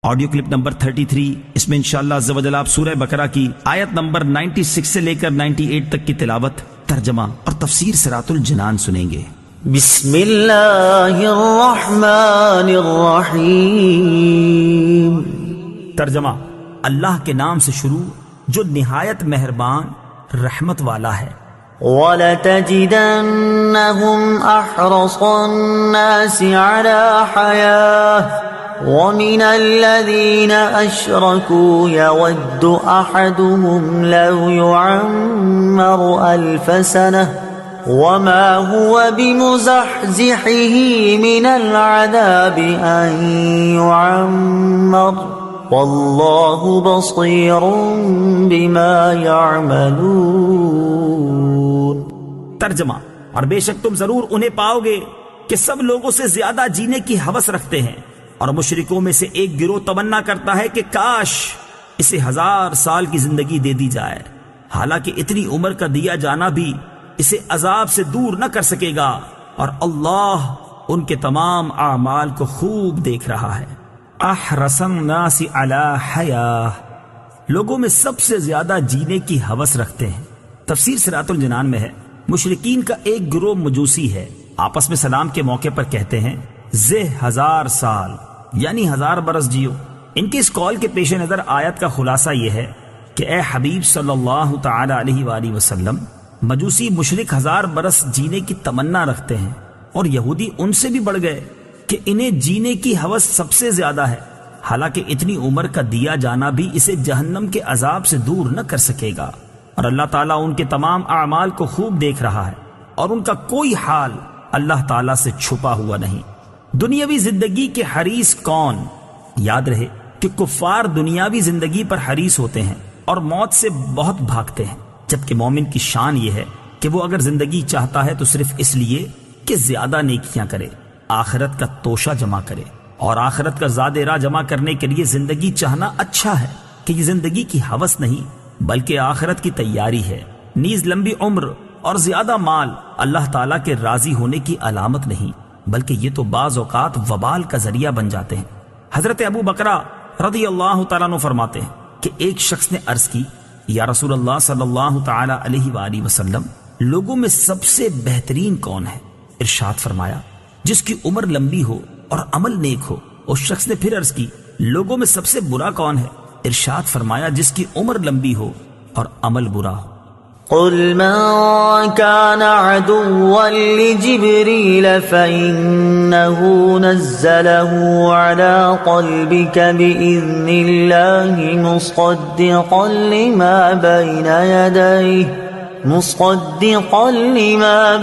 Audio clip number 33، اس میں انشاءاللہ عز و جل آپ سورہ بقرہ کی آیت نمبر 96 سے لے کر 98 تک کی تلاوت، ترجمہ اور تفسیر صراط الجنان سنیں گے۔ بسم اللہ الرحمن الرحیم۔ ترجمہ: اللہ کے نام سے شروع جو نہایت مہربان رحمت والا ہے۔ وَلَتَجِدَنَّهُمْ أَحْرَصَ النَّاسِ عَلَى حَيَاةٍ وَمِنَ الَّذِينَ أَشْرَكُوا يَوَدُّ أَحَدُهُمْ لَوْ يُعَمَّرُ أَلْفَ سَنَةٍ وَمَا هُوَ بِمُزَحْزِحِهِ مِنَ الْعَذَابِ أَن يُعَمَّرَ وَاللَّهُ بَصِيرٌ بِمَا يَعْمَلُونَ۔ ترجمہ: اور بے شک تم ضرور انہیں پاؤ گے کہ سب لوگوں سے زیادہ جینے کی ہوس رکھتے ہیں، اور مشرکوں میں سے ایک گروہ تمنا کرتا ہے کہ کاش اسے 1000 سال کی زندگی دے دی جائے، حالانکہ اتنی عمر کا دیا جانا بھی اسے عذاب سے دور نہ کر سکے گا، اور اللہ ان کے تمام اعمال کو خوب دیکھ رہا ہے۔ احرص الناس علی حیاہ، لوگوں میں سب سے زیادہ جینے کی ہوس رکھتے ہیں۔ تفسیر صراط الجنان میں ہے، مشرکین کا ایک گروہ مجوسی ہے، آپس میں سلام کے موقع پر کہتے ہیں زہ 1000 سال یعنی 1000 برس جیو۔ ان کے اس قول کے پیش نظر آیت کا خلاصہ یہ ہے کہ اے حبیب صلی اللہ تعالی علیہ وآلہ وسلم، مجوسی مشرک 1000 برس جینے کی تمنا رکھتے ہیں، اور یہودی ان سے بھی بڑھ گئے کہ انہیں جینے کی ہوس سب سے زیادہ ہے، حالانکہ اتنی عمر کا دیا جانا بھی اسے جہنم کے عذاب سے دور نہ کر سکے گا، اور اللہ تعالیٰ ان کے تمام اعمال کو خوب دیکھ رہا ہے، اور ان کا کوئی حال اللہ تعالیٰ سے چھپا ہوا نہیں۔ دنیاوی زندگی کے حریص کون؟ یاد رہے کہ کفار دنیاوی زندگی پر حریص ہوتے ہیں اور موت سے بہت بھاگتے ہیں، جبکہ مومن کی شان یہ ہے کہ وہ اگر زندگی چاہتا ہے تو صرف اس لیے کہ زیادہ نیکیاں کرے، آخرت کا توشہ جمع کرے، اور آخرت کا زاد راہ جمع کرنے کے لیے زندگی چاہنا اچھا ہے کہ یہ زندگی کی ہوس نہیں بلکہ آخرت کی تیاری ہے۔ نیز لمبی عمر اور زیادہ مال اللہ تعالیٰ کے راضی ہونے کی علامت نہیں، بلکہ یہ تو بعض اوقات وبال کا ذریعہ بن جاتے ہیں۔ حضرت ابو بکرہ رضی اللہ تعالیٰ عنہ فرماتے ہیں کہ ایک شخص نے عرض کی، یا رسول اللہ صلی اللہ تعالی علیہ وآلہ وسلم، لوگوں میں سب سے بہترین کون ہے؟ ارشاد فرمایا، جس کی عمر لمبی ہو اور عمل نیک ہو۔ اس شخص نے پھر عرض کی، لوگوں میں سب سے برا کون ہے؟ ارشاد فرمایا، جس کی عمر لمبی ہو اور عمل برا ہو۔ قل من كان عدوا لجبريل فإنه نزله على قلبك بإذن الله مصدقا لما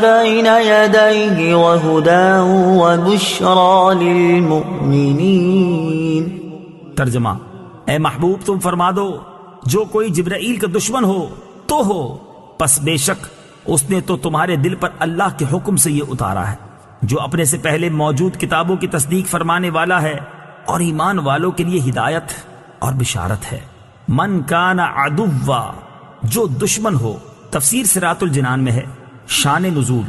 بين يديه وهدى وبشرى للمؤمنين۔ ترجمہ: اے محبوب تم فرما دو، جو کوئی جبرائیل کا دشمن ہو تو ہو، پس بے شک اس نے تو تمہارے دل پر اللہ کے حکم سے یہ اتارا ہے، جو اپنے سے پہلے موجود کتابوں کی تصدیق فرمانے والا ہے، اور ایمان والوں کے لیے ہدایت اور بشارت ہے۔ من کان عدوا، جو دشمن ہو۔ تفسیر صراط الجنان میں ہے، شان نزول،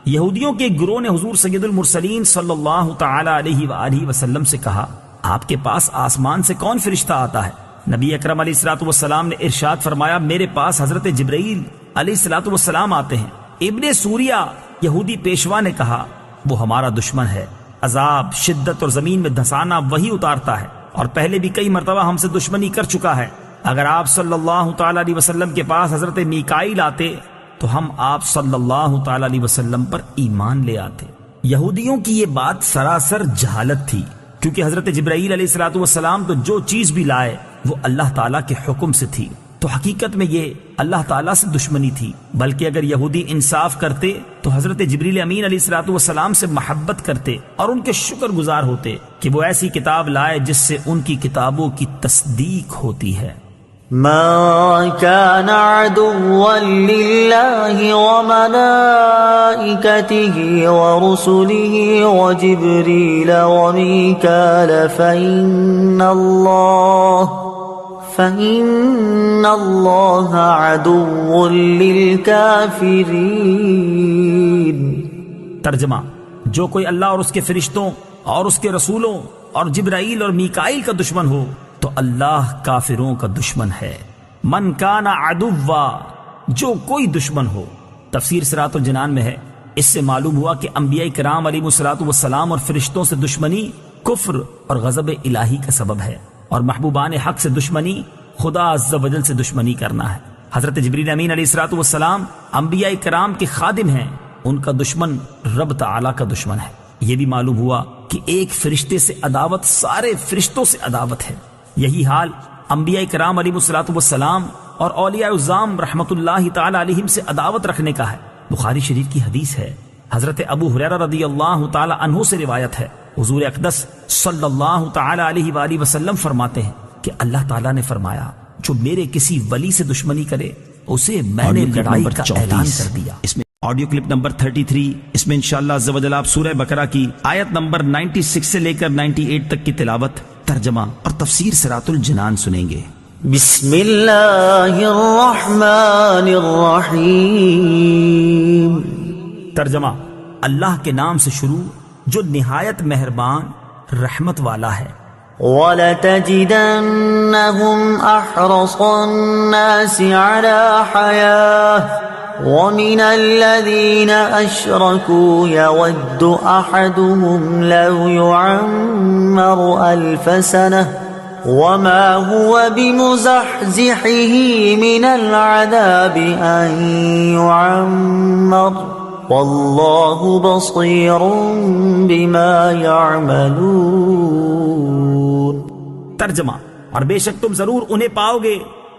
یہودیوں کے گروہ نے حضور سید المرسلین صلی اللہ تعالی علیہ وآلہ وسلم سے کہا، آپ کے پاس آسمان سے کون فرشتہ آتا ہے؟ نبی اکرم علیہ الصلوۃ والسلام نے ارشاد فرمایا، میرے پاس حضرت جبرائیل علیہ الصلوۃ والسلام آتے ہیں۔ ابن سوریہ یہودی پیشوا نے کہا، وہ ہمارا دشمن ہے، عذاب، شدت اور زمین میں دھسانا وہی اتارتا ہے، اور پہلے بھی کئی مرتبہ ہم سے دشمنی کر چکا ہے۔ اگر آپ صلی اللہ تعالی علیہ وسلم کے پاس حضرت میکائیل آتے تو ہم آپ صلی اللہ تعالی علیہ وسلم پر ایمان لے آتے۔ یہودیوں کی یہ بات سراسر جہالت تھی، کیونکہ حضرت جبرائیل علیہ الصلوۃ والسلام تو جو چیز بھی لائے وہ اللہ تعالیٰ کے حکم سے تھی، تو حقیقت میں یہ اللہ تعالیٰ سے دشمنی تھی۔ بلکہ اگر یہودی انصاف کرتے تو حضرت جبریل امین علیہ الصلوۃ والسلام سے محبت کرتے اور ان کے شکر گزار ہوتے کہ وہ ایسی کتاب لائے جس سے ان کی کتابوں کی تصدیق ہوتی ہے۔ من كان عدوا لله وملائكته ورسله وجبريل وميكال فإن الله عدو للكافرين۔ ترجمہ: جو کوئی اللہ اور اس کے فرشتوں اور اس کے رسولوں اور جبرائیل اور میکائیل کا دشمن ہو تو اللہ کافروں کا دشمن ہے۔ من کان عدوا، جو کوئی دشمن ہو۔ تفسیر صراط الجنان میں ہے، اس سے معلوم ہوا کہ انبیاء کرام علیہ الصلوۃ والسلام اور فرشتوں سے دشمنی کفر اور غضب الہی کا سبب ہے، اور محبوبان حق سے دشمنی خدا عز و جل سے دشمنی کرنا ہے۔ حضرت جبریل امین علیہ الصلوۃ والسلام انبیاء کرام کے خادم ہیں، ان کا دشمن رب تعالی کا دشمن ہے۔ یہ بھی معلوم ہوا کہ ایک فرشتے سے عداوت سارے فرشتوں سے عداوت ہے۔ یہی حال انبیاء کرام علیہ الصلوۃ والسلام اور اولیاء العظام رحمت اللہ تعالی علیہم سے عداوت رکھنے کا ہے۔ بخاری شریف کی حدیث ہے، حضرت ابو ہریرہ رضی اللہ تعالی عنہ سے روایت ہے، حضور اقدس صلی اللہ تعالی علیہ وآلہ وسلم فرماتے ہیں کہ اللہ تعالیٰ نے فرمایا جو میرے کسی ولی سے دشمنی کرے اسے میں نے لڑائی کا اعلان کر دیا۔ اس میں آڈیو کلپ نمبر 33، اس میں انشاءاللہ عز و جل آپ سورہ بقرہ کی آیت نمبر 96 سے لے کر 98 تک کی تلاوت، ترجمہ اور تفسیر صراط الجنان سنیں گے۔ بسم اللہ الرحمن الرحیم۔ ترجمہ، اللہ کے نام سے شروع جو نہایت مہربان رحمت والا ہے۔ وَلَتَجِدَنَّهُمْ أَحْرَصَ النَّاسِ عَلَى حَيَاةٍ وَمِنَ الَّذِينَ أَشْرَكُوا يَوَدُّ أَحَدُهُمْ لَوْ يُعَمَّرُ أَلْفَ سَنَةٍ وَمَا هُوَ بِمُزَحْزِحِهِ مِنَ الْعَذَابِ أَن يُعَمَّرَ وَاللَّهُ بَصِيرٌ بِمَا يَعْمَلُونَ۔ ترجمہ، اور بے شک تم ضرور انہیں پاؤ گے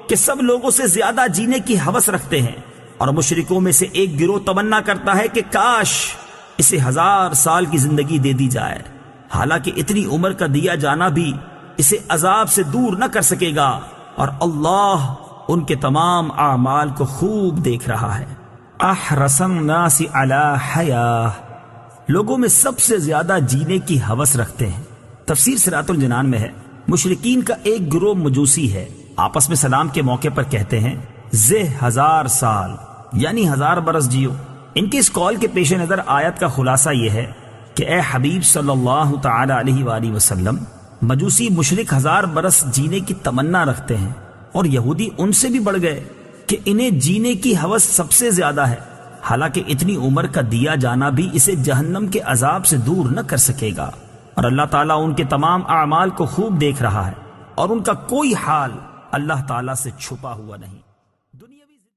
کہ سب لوگوں سے زیادہ جینے کی ہوس رکھتے ہیں، اور مشرکوں میں سے ایک گروہ تمنا کرتا ہے کہ کاش اسے 1000 سال کی زندگی دے دی جائے، حالانکہ اتنی عمر کا دیا جانا بھی اسے عذاب سے دور نہ کر سکے گا، اور اللہ ان کے تمام اعمال کو خوب دیکھ رہا ہے۔ احرص الناس علی حیاہ، لوگوں میں سب سے زیادہ جینے کی ہوس رکھتے ہیں۔ تفسیر صراط الجنان میں ہے، مشرکین کا ایک گروہ مجوسی ہے، آپس میں سلام کے موقع پر کہتے ہیں 1000 سال یعنی 1000 برس جیو۔ ان کے اس قول کے پیش نظر آیت کا خلاصہ یہ ہے کہ اے حبیب صلی اللہ تعالی علیہ وآلہ وسلم، مجوسی مشرک 1000 برس جینے کی تمنا رکھتے ہیں، اور یہودی ان سے بھی بڑھ گئے کہ انہیں جینے کی ہوس سب سے زیادہ ہے، حالانکہ اتنی عمر کا دیا جانا بھی اسے جہنم کے عذاب سے دور نہ کر سکے گا، اور اللہ تعالیٰ ان کے تمام اعمال کو خوب دیکھ رہا ہے، اور ان کا کوئی حال اللہ تعالیٰ سے چھپا ہوا نہیں۔